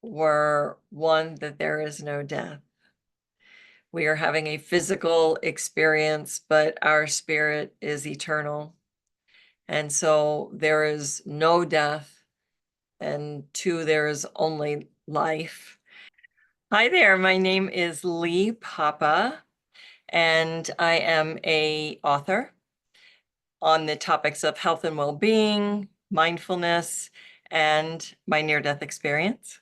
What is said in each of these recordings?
were one, that there is no death. We are having a physical experience, but our spirit is eternal. And so there is no death. And two, there is only life. Hi there, my name is Lee Papa, and I am a author on the topics of health and well-being, mindfulness, and my near-death experience.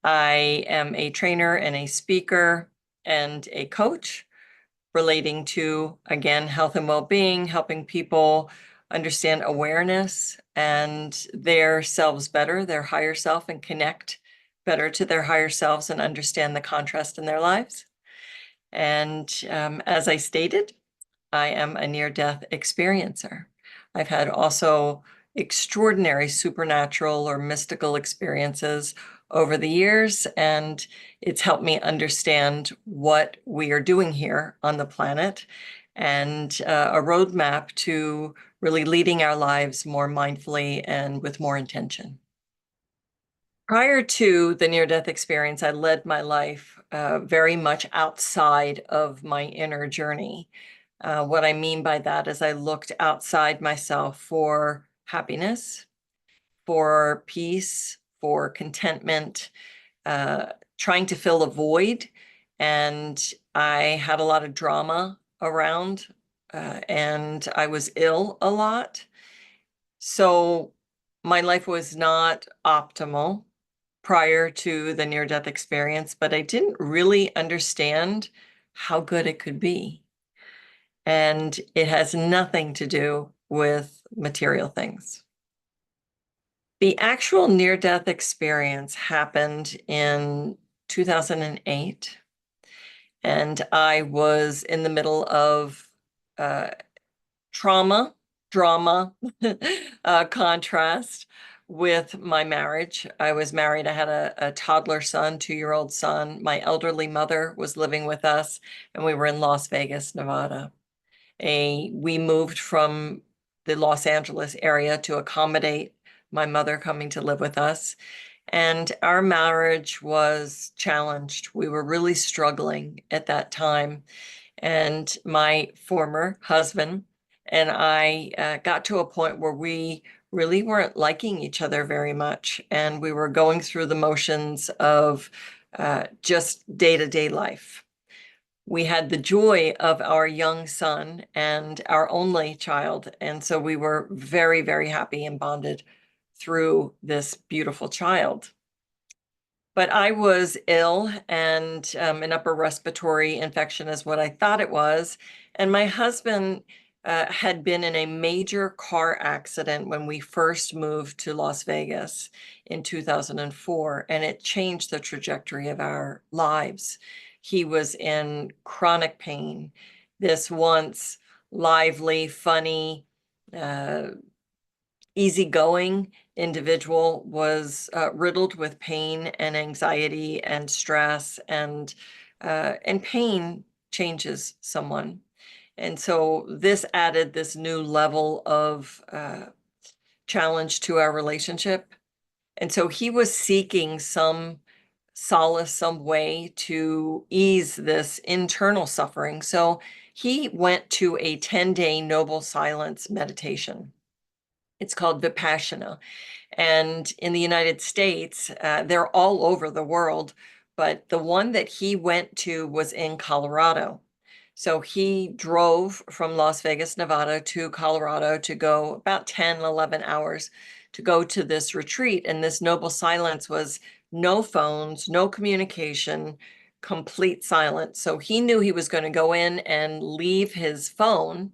I am a trainer and a speaker and a coach relating to, again, health and well-being, helping people understand awareness and their selves better, their higher self, and connect better to their higher selves and understand the contrast in their lives. And as I stated, I am a near-death experiencer. I've had also extraordinary supernatural or mystical experiences over the years, and it's helped me understand what we are doing here on the planet and a roadmap to really leading our lives more mindfully and with more intention. Prior to the near-death experience, I led my life very much outside of my inner journey. What I mean by that is I looked outside myself for happiness, for peace, for contentment, trying to fill a void. And I had a lot of drama around, and I was ill a lot. So my life was not optimal prior to the near-death experience, but I didn't really understand how good it could be. And it has nothing to do with material things. The actual near-death experience happened in 2008, and I was in the middle of trauma, drama, contrast with my marriage. I was married. I had a toddler son, 2-year-old son. My elderly mother was living with us, and we were in Las Vegas, Nevada. We moved from the Los Angeles area to accommodate my mother coming to live with us. And our marriage was challenged. We were really struggling at that time. And my former husband and I got to a point where we really weren't liking each other very much. And we were going through the motions of just day-to-day life. We had the joy of our young son and our only child. And so we were very, very happy and bonded through this beautiful child. But I was ill, and an upper respiratory infection is what I thought it was. And my husband had been in a major car accident when we first moved to Las Vegas in 2004, and it changed the trajectory of our lives. He was in chronic pain. This once lively, funny, easygoing individual was riddled with pain and anxiety and stress, and pain changes someone. And so this added this new level of challenge to our relationship. And so he was seeking some solace, some way to ease this internal suffering. So he went to a 10-day noble silence meditation. It's called Vipassana. And in the United States, they're all over the world, but the one that he went to was in Colorado. So he drove from Las Vegas, Nevada to Colorado to go about 10, 11 hours to go to this retreat. And this noble silence was no phones, no communication, complete silence. So he knew he was going to go in and leave his phone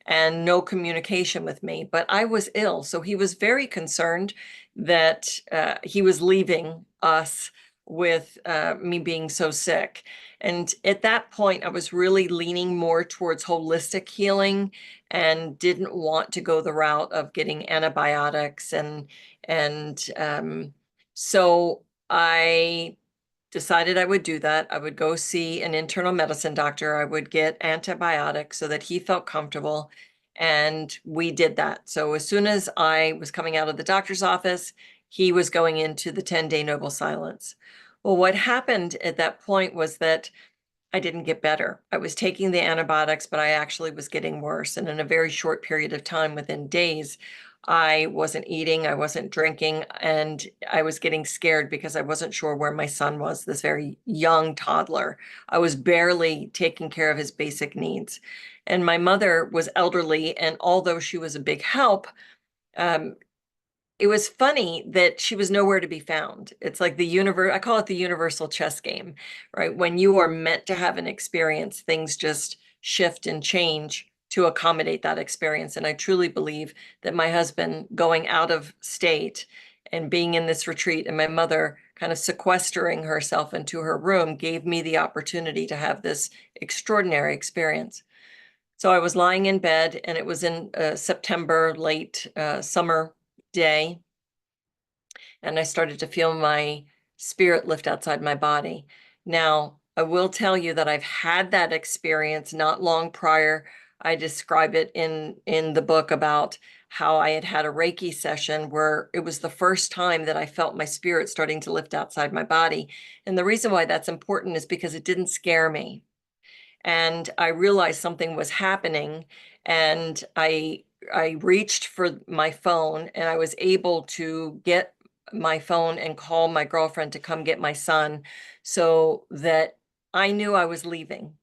and no communication with me. But I was ill, so he was very concerned that he was leaving us with me being so sick. And at that point, I was really leaning more towards holistic healing and didn't want to go the route of getting antibiotics. So I decided I would do that. I would go see an internal medicine doctor. I would get antibiotics so that he felt comfortable. And we did that. So as soon as I was coming out of the doctor's office, he was going into the 10-day noble silence. Well, what happened at that point was that I didn't get better. I was taking the antibiotics, but I actually was getting worse. And in a very short period of time, within days, I wasn't eating, I wasn't drinking, and I was getting scared because I wasn't sure where my son was, this very young toddler. I was barely taking care of his basic needs. And my mother was elderly, and although she was a big help, um, it was funny that she was nowhere to be found. It's like the universe, I call it the universal chess game, right? When you are meant to have an experience, things just shift and change to accommodate that experience. And I truly believe that my husband going out of state and being in this retreat and my mother kind of sequestering herself into her room gave me the opportunity to have this extraordinary experience. So I was lying in bed, and it was in September, late summer day, and I started to feel my spirit lift outside my body. Now, I will tell you that I've had that experience not long prior. I describe it in the book about how I had a Reiki session where it was the first time that I felt my spirit starting to lift outside my body. And the reason why that's important is because it didn't scare me. And I realized something was happening, and I reached for my phone, and I was able to get my phone and call my girlfriend to come get my son, so that I knew I was leaving.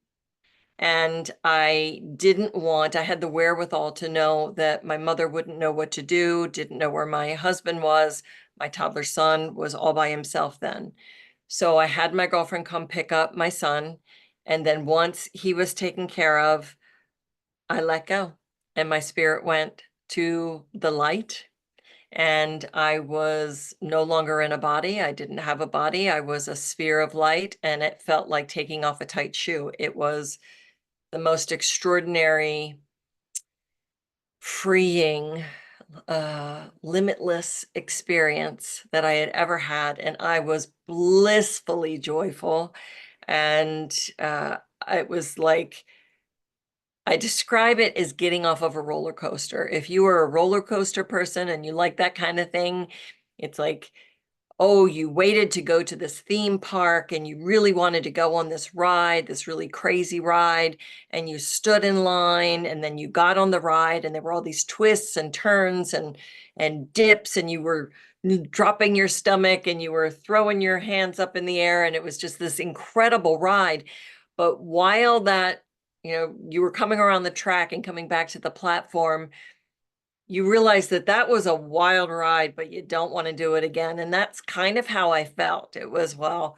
And I had the wherewithal to know that my mother wouldn't know what to do, didn't know where my husband was. My toddler son was all by himself then. So I had my girlfriend come pick up my son. And then once he was taken care of, I let go, and my spirit went to the light. And I was no longer in a body. I didn't have a body. I was a sphere of light, and it felt like taking off a tight shoe. It was the most extraordinary, freeing, limitless experience that I had ever had. And I was blissfully joyful. And it was like, I describe it as getting off of a roller coaster. If you are a roller coaster person and you like that kind of thing, it's like, oh, you waited to go to this theme park and you really wanted to go on this ride, this really crazy ride, and you stood in line, and then you got on the ride, and there were all these twists and turns and dips, and you were dropping your stomach and you were throwing your hands up in the air, and it was just this incredible ride. But while that, you were coming around the track and coming back to the platform, you realize that that was a wild ride, but you don't want to do it again. And that's kind of how I felt. It was, well,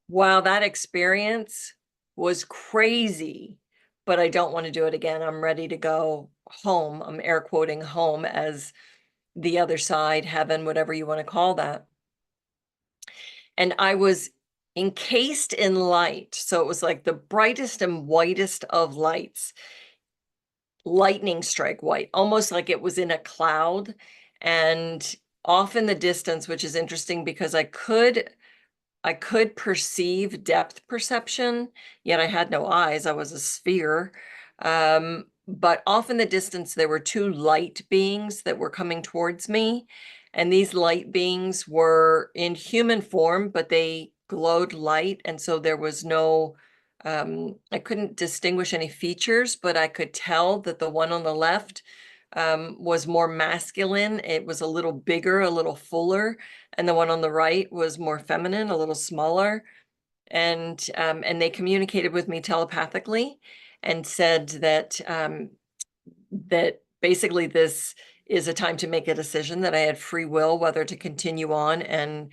wow, that experience was crazy, but I don't want to do it again. I'm ready to go home. I'm air quoting home as the other side, heaven, whatever you want to call that. And I was encased in light. So it was like the brightest and whitest of lights, lightning strike white, almost like it was in a cloud. And off in the distance, which is interesting because I could perceive depth perception, yet I had no eyes. I was a sphere. But off in the distance, there were two light beings that were coming towards me. And these light beings were in human form, but they glowed light. And so there was no, I couldn't distinguish any features, but I could tell that the one on the left was more masculine. It was a little bigger, a little fuller, and the one on the right was more feminine, a little smaller. And they communicated with me telepathically and said that that basically this is a time to make a decision, that I had free will whether to continue on and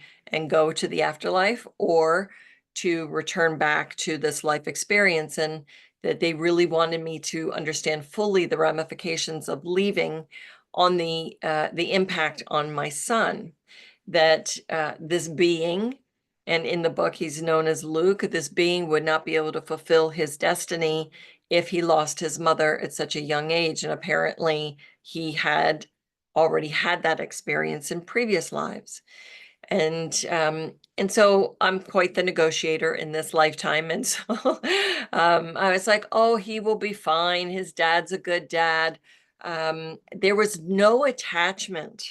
go to the afterlife or to return back to this life experience, and that they really wanted me to understand fully the ramifications of leaving on the impact on my son. That this being, and in the book he's known as Luke, this being would not be able to fulfill his destiny if he lost his mother at such a young age. And apparently he had already had that experience in previous lives. And so I'm quite the negotiator in this lifetime. And so I was like, oh, he will be fine. His dad's a good dad. There was no attachment.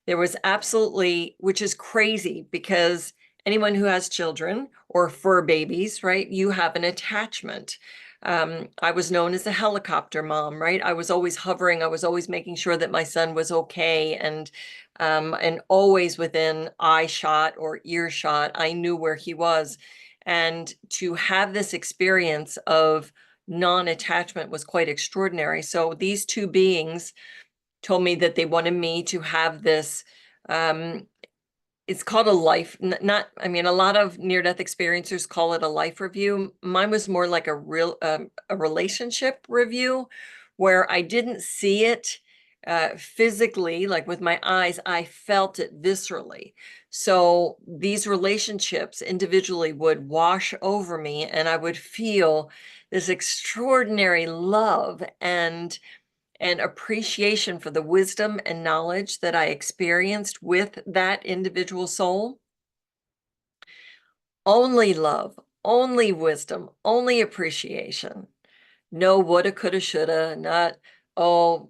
There was absolutely, which is crazy because anyone who has children or fur babies, right, you have an attachment. I was known as a helicopter mom, right? I was always hovering. I was always making sure that my son was okay, and always within eye shot or earshot. I knew where he was. And to have this experience of non-attachment was quite extraordinary. So these two beings told me that they wanted me to have this, it's called a life, not, I mean, a lot of near-death experiencers call it a life review. Mine was more like a relationship review, where I didn't see it physically, like with my eyes. I felt it viscerally. So these relationships individually would wash over me, and I would feel this extraordinary love and appreciation for the wisdom and knowledge that I experienced with that individual soul. Only love, only wisdom, only appreciation. No woulda, coulda, shoulda, not, oh,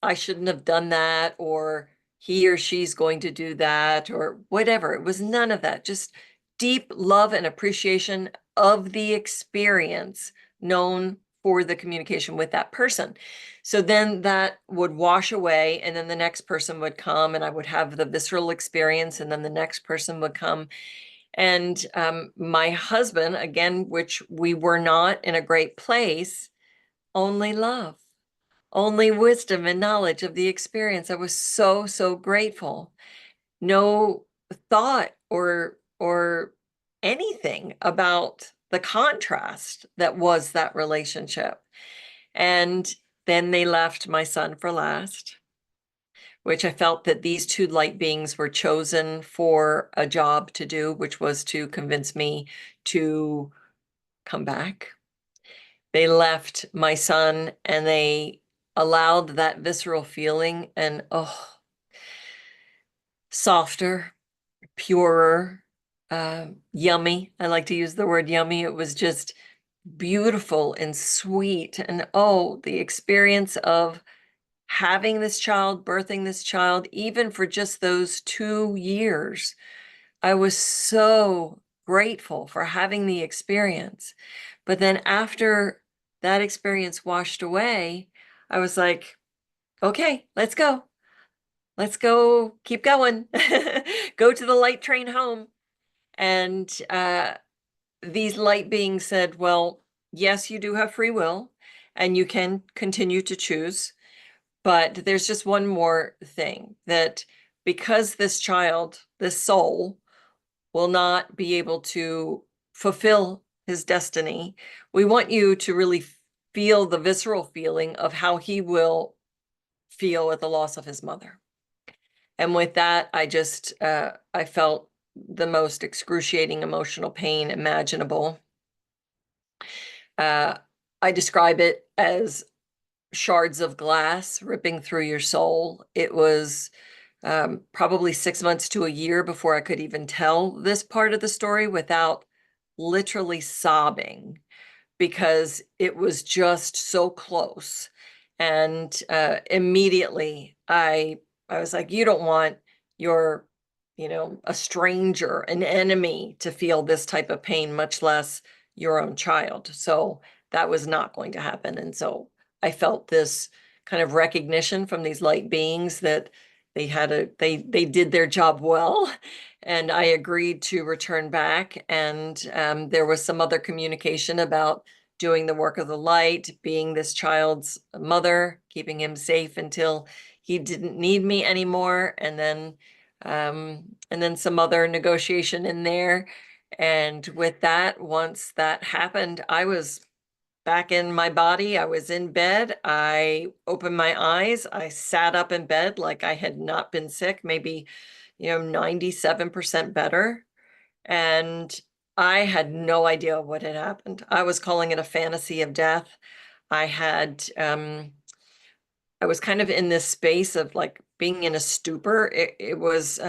I shouldn't have done that, or he or she's going to do that, or whatever. It was none of that. Just deep love and appreciation of the experience known for the communication with that person. So then that would wash away, and then the next person would come, and I would have the visceral experience, and then the next person would come. And my husband, again, which we were not in a great place, only love, only wisdom and knowledge of the experience. I was so, so grateful. No thought or anything about the contrast that was that relationship. And then they left my son for last, which I felt that these two light beings were chosen for a job to do, which was to convince me to come back. They left my son, and they allowed that visceral feeling, and oh, softer, purer, yummy. I like to use the word yummy. It was just beautiful and sweet. And oh, the experience of having this child, birthing this child, even for just those 2 years, I was so grateful for having the experience. But then after that experience washed away, I was like, okay, let's go. Let's go, keep going. Go to the light train home. And these light beings said, well, yes, you do have free will, and you can continue to choose. But there's just one more thing, that because this child, this soul, will not be able to fulfill his destiny, we want you to really feel the visceral feeling of how he will feel at the loss of his mother. And with that, I felt the most excruciating emotional pain imaginable. I describe it as shards of glass ripping through your soul. It was probably 6 months to a year before I could even tell this part of the story without literally sobbing, because it was just so close. And immediately I was like, you don't want your, a stranger, an enemy, to feel this type of pain, much less your own child. So that was not going to happen. And so I felt this kind of recognition from these light beings that they did their job well. And I agreed to return back. And there was some other communication about doing the work of the light, being this child's mother, keeping him safe until he didn't need me anymore. And then some other negotiation in there. And with that, once that happened, I was back in my body. I was in bed. I opened my eyes. I sat up in bed like I had not been sick, maybe, 97% better. And I had no idea what had happened. I was calling it a fantasy of death. I was kind of in this space of like being in a stupor. It was,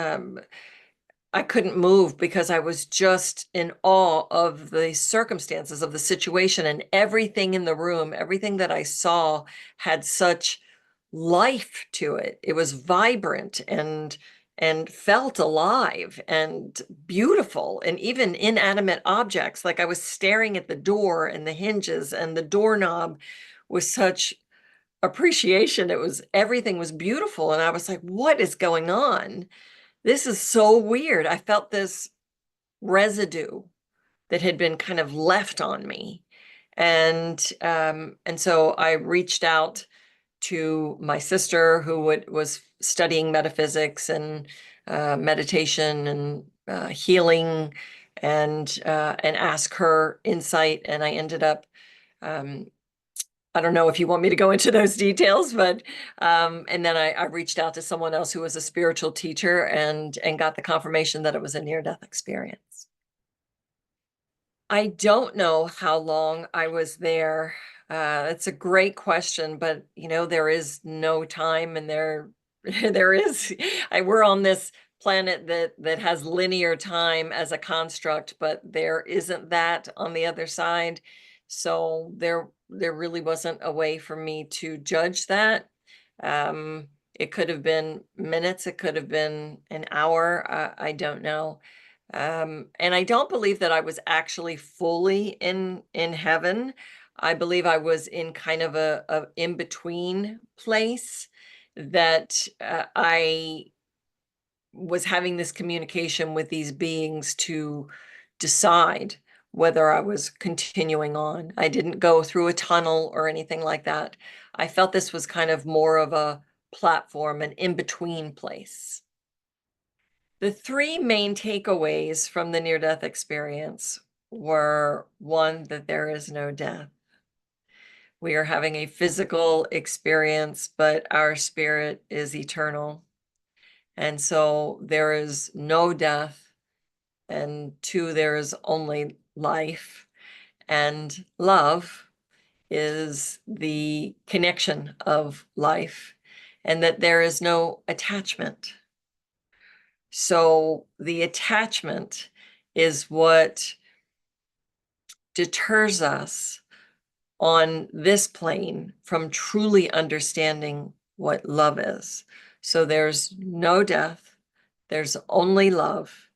I couldn't move because I was just in awe of the circumstances of the situation, and everything in the room, everything that I saw had such life to it. It was vibrant, and and felt alive and beautiful, and even inanimate objects. Like I was staring at the door and the hinges and the doorknob with such appreciation. It was, everything was beautiful. And I was like, what is going on? This is so weird. I felt this residue that had been kind of left on me. And so I reached out to my sister who was studying metaphysics and meditation and healing, and ask her insight. And I ended up, um, I don't know if you want me to go into those details, but and then I reached out to someone else who was a spiritual teacher, and got the confirmation that it was a near-death experience. I don't know how long I was there. It's a great question, but there is no time, and there is. We're on this planet that has linear time as a construct, but there isn't that on the other side. So there really wasn't a way for me to judge that. It could have been minutes, it could have been an hour. I don't know. And I don't believe that I was actually fully in heaven. I believe I was in kind of a in-between place, that I was having this communication with these beings to decide whether I was continuing on. I didn't go through a tunnel or anything like that. I felt this was kind of more of a platform, an in-between place. The three main takeaways from the near-death experience were: one, that there is no death. We are having a physical experience, but our spirit is eternal. And so there is no death. And two, there is only life. And love is the connection of life, and that there is no attachment. So the attachment is what deters us on this plane from truly understanding what love is. So there's no death, there's only love,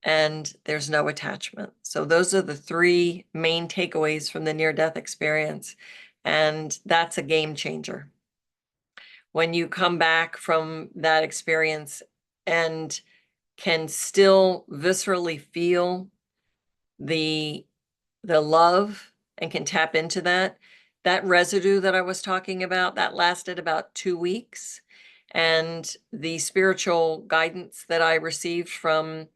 and there's no attachment. So those are the three main takeaways from the near-death experience. And that's a game changer. When you come back from that experience and can still viscerally feel the love, and can tap into that residue that I was talking about, that lasted about 2 weeks. And the spiritual guidance that I received from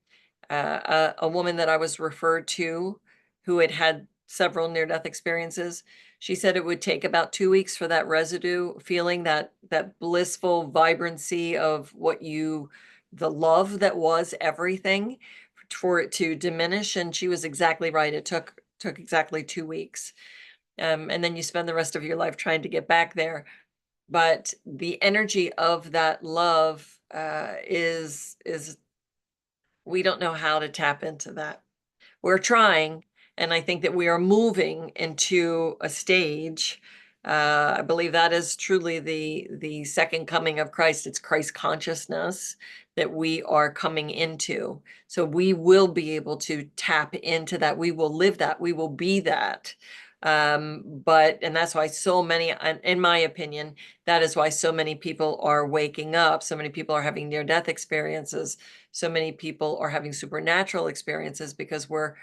a woman that I was referred to, who had had several near-death experiences, she said it would take about 2 weeks for that residue feeling, that blissful vibrancy of the love that was everything, for it to diminish. And she was exactly right. It took exactly 2 weeks. And then you spend the rest of your life trying to get back there. But the energy of that love is we don't know how to tap into that. We're trying, and I think that we are moving into a stage. I believe that is truly the second coming of Christ. It's Christ consciousness that we are coming into. So we will be able to tap into that. We will live that. We will be that. And that's why so many, in my opinion, that is why so many people are waking up. So many people are having near-death experiences. So many people are having supernatural experiences, because we're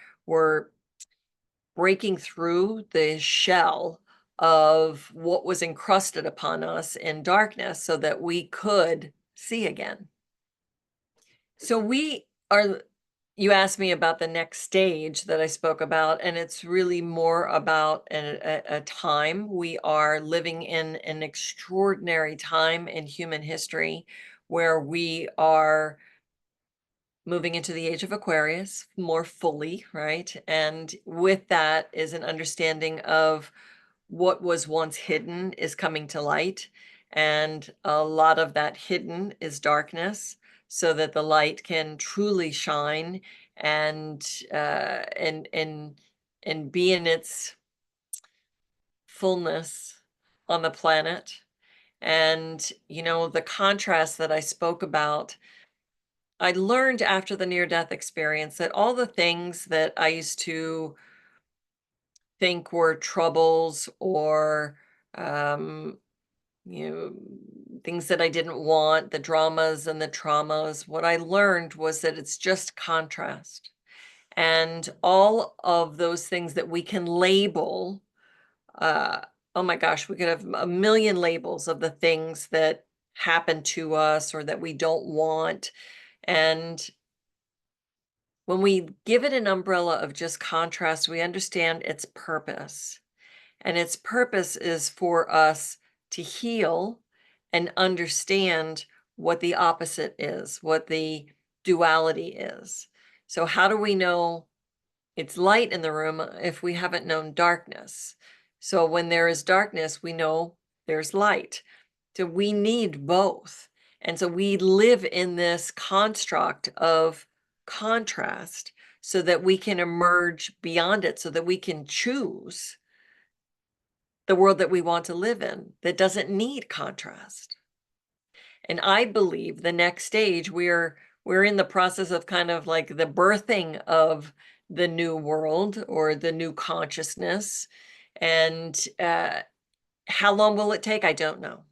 breaking through the shell of what was encrusted upon us in darkness, so that we could see again. So you asked me about the next stage that I spoke about, and it's really more about a time. We are living in an extraordinary time in human history, where we are moving into the age of Aquarius more fully, right? And with that is an understanding of what was once hidden is coming to light. And a lot of that hidden is darkness, so that the light can truly shine, and and be in its fullness on the planet. And the contrast that I spoke about I learned after the near-death experience that all the things that I used to think were troubles or, um, you know, things that I didn't want, the dramas and the traumas, what I learned was that it's just contrast. And all of those things that we can label, uh, oh my gosh, we could have a million labels of the things that happen to us or that we don't want. And when we give it an umbrella of just contrast, we understand its purpose. And its purpose is for us to heal and understand what the opposite is, what the duality is. So, how do we know it's light in the room if we haven't known darkness? So, when there is darkness, we know there's light. So, we need both. And so, we live in this construct of contrast so that we can emerge beyond it, so that we can choose the world that we want to live in that doesn't need contrast. And I believe the next stage we're in the process of kind of like the birthing of the new world or the new consciousness. And how long will it take? I don't know.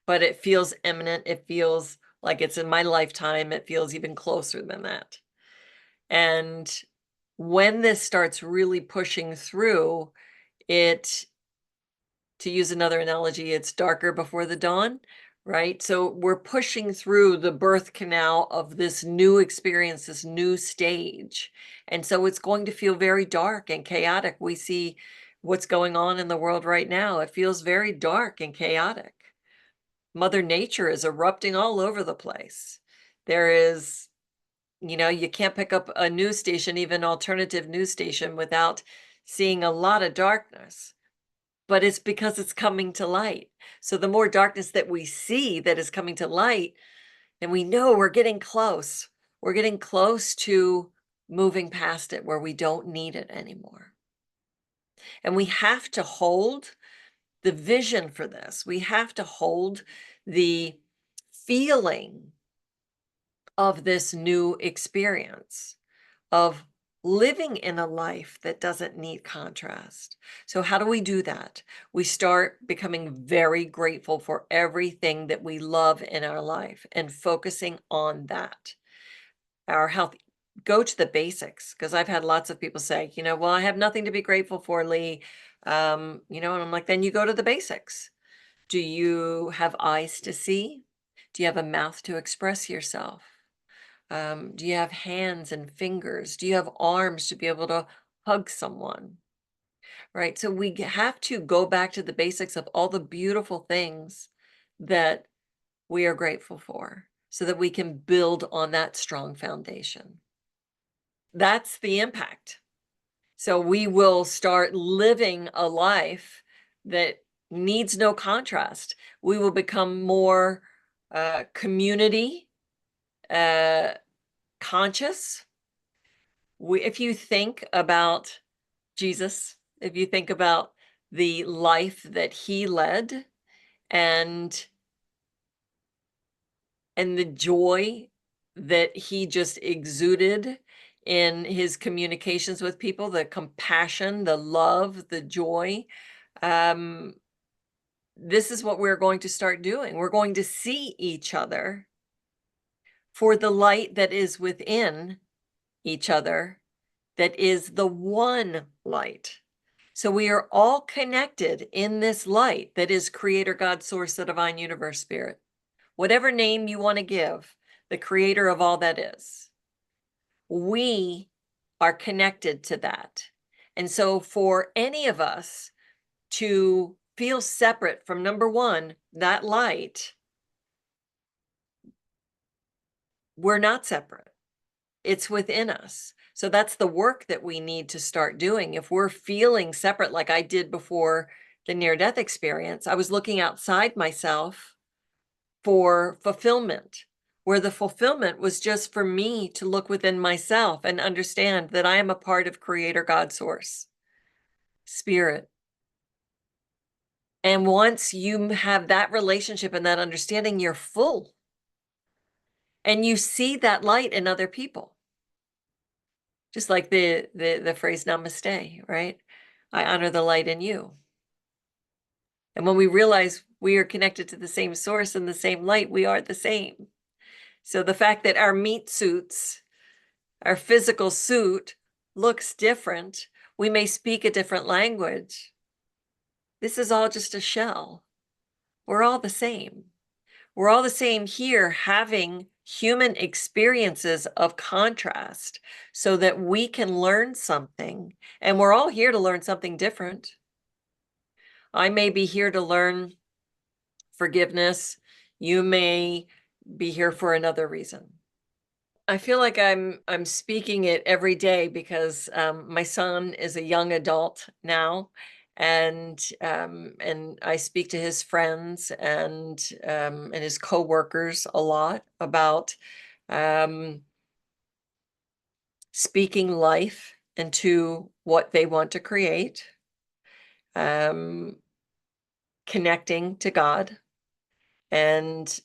But it feels imminent. It feels like it's in my lifetime. It feels even closer than that. And when this starts really pushing through, it to use another analogy, it's darker before the dawn, right? So we're pushing through the birth canal of this new experience, this new stage. And so it's going to feel very dark and chaotic. We see what's going on in the world right now. It feels very dark and chaotic. Mother Nature is erupting all over the place. There is, you can't pick up a news station, even alternative news station, without seeing a lot of darkness. But it's because it's coming to light. So the more darkness that we see that is coming to light, then we know we're getting close. We're getting close to moving past it where we don't need it anymore. And we have to hold the vision for this. We have to hold the feeling of this new experience of living in a life that doesn't need contrast. So, how do we do that? We start becoming very grateful for everything that we love in our life and focusing on that. Our health, go to the basics, because I've had lots of people say, well, I have nothing to be grateful for, Lee. And I'm like, then you go to the basics. Do you have eyes to see? Do you have a mouth to express yourself? Do you have hands and fingers? Do you have arms to be able to hug someone? Right. So we have to go back to the basics of all the beautiful things that we are grateful for so that we can build on that strong foundation. That's the impact. So we will start living a life that needs no contrast. We will become more community conscious. If you think about Jesus, if you think about the life that he led and the joy that he just exuded in his communications with people, the compassion, the love, the joy, um, this is what we're going to start doing. We're going to see each other for the light that is within each other, that is the one light. So we are all connected in this light that is Creator, God, Source, the Divine Universe, Spirit. Whatever name you want to give, the creator of all that is. We are connected to that. And so for any of us to feel separate from, number one, that light, we're not separate. It's within us. So that's the work that we need to start doing. If we're feeling separate, like I did before the near-death experience, I was looking outside myself for fulfillment, where the fulfillment was just for me to look within myself and understand that I am a part of Creator, God, Source, Spirit. And once you have that relationship and that understanding, you're full. And you see that light in other people. Just like the phrase namaste, right? I honor the light in you. And when we realize we are connected to the same source and the same light, we are the same. So the fact that our meat suits, our physical suit looks different, we may speak a different language. This is all just a shell. We're all the same. We're all the same here, having human experiences of contrast so that we can learn something. And we're all here to learn something different. I may be here to learn forgiveness. You may be here for another reason. I feel like I'm speaking it every day because my son is a young adult now, and I speak to his friends and his coworkers a lot about speaking life into what they want to create, connecting to God, and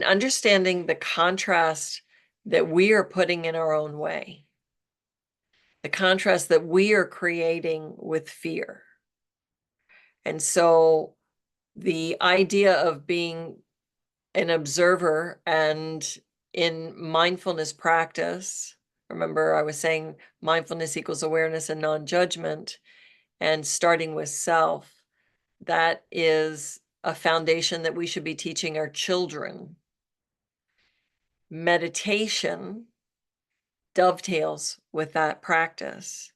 understanding the contrast that we are putting in our own way, the contrast that we are creating with fear. And so the idea of being an observer and in mindfulness practice, remember I was saying mindfulness equals awareness and non-judgment, and starting with self, that is a foundation that we should be teaching our children. Meditation dovetails with that practice.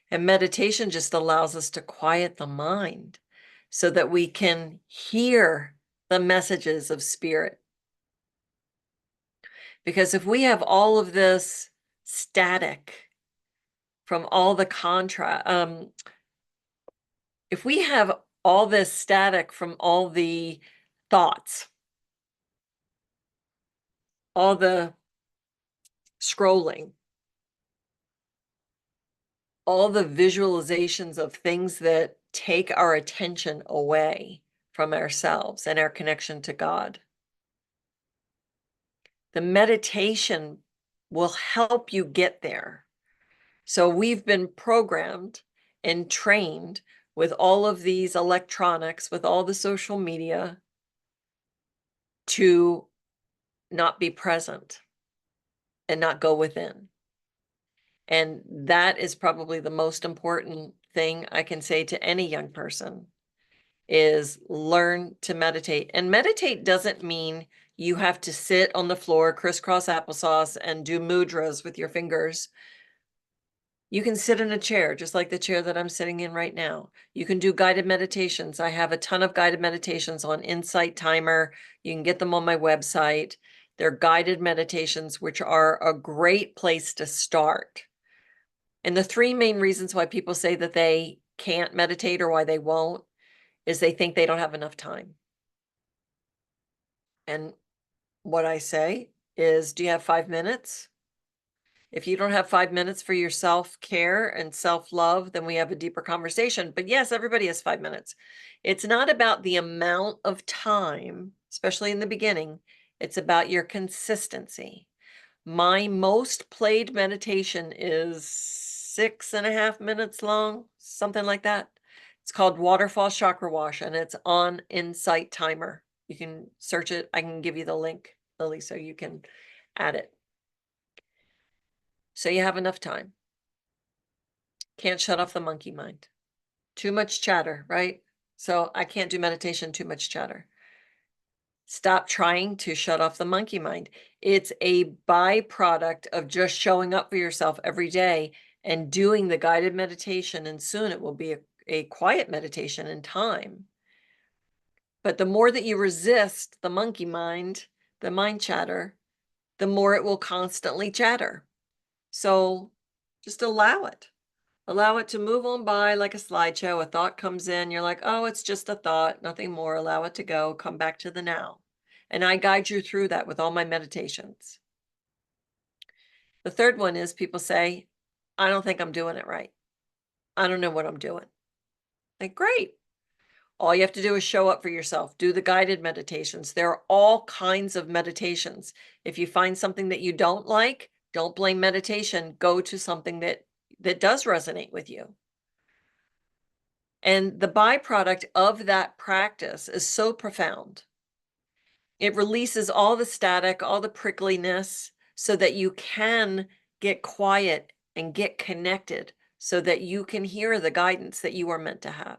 And meditation just allows us to quiet the mind so that we can hear the messages of spirit. Because if we have all of this static from all the if we have all this static from all the thoughts, all the scrolling, all the visualizations of things that take our attention away from ourselves and our connection to God, the meditation will help you get there. So we've been programmed and trained with all of these electronics, with all the social media, to not be present and not go within. And that is probably the most important thing I can say to any young person, is learn to meditate. And meditate doesn't mean you have to sit on the floor, crisscross applesauce, and do mudras with your fingers. You can sit in a chair, just like the chair that I'm sitting in right now. You can do guided meditations. I have a ton of guided meditations on Insight Timer. You can get them on my website. They're guided meditations, which are a great place to start. And the three main reasons why people say that they can't meditate or why they won't is they think they don't have enough time. And what I say is, do you have 5 minutes? If you don't have 5 minutes for your self-care and self-love, then we have a deeper conversation. But yes, everybody has 5 minutes. It's not about the amount of time, especially in the beginning. It's about your consistency. My most played meditation is 6.5 minutes long, something like that. It's called Waterfall Chakra Wash, and it's on Insight Timer. You can search it. I can give you the link, Lily, so you can add it. So you have enough time. Can't shut off the monkey mind. Too much chatter, right? So I can't do meditation, too much chatter. Stop trying to shut off the monkey mind. It's a byproduct of just showing up for yourself every day and doing the guided meditation, and soon it will be a quiet meditation in time. But the more that you resist the monkey mind, the mind chatter, the more it will constantly chatter. So just allow it. Allow it to move on by like a slideshow. A thought comes in, you're like, oh, it's just a thought, nothing more. Allow it to go, come back to the now. And I guide you through that with all my meditations. The third one is people say, I don't think I'm doing it right. I don't know what I'm doing. Like, great. All you have to do is show up for yourself, do the guided meditations. There are all kinds of meditations. If you find something that you don't like, don't blame meditation. Go to something that does resonate with you. And the byproduct of that practice is so profound. It releases all the static, all the prickliness, so that you can get quiet and get connected so that you can hear the guidance that you are meant to have.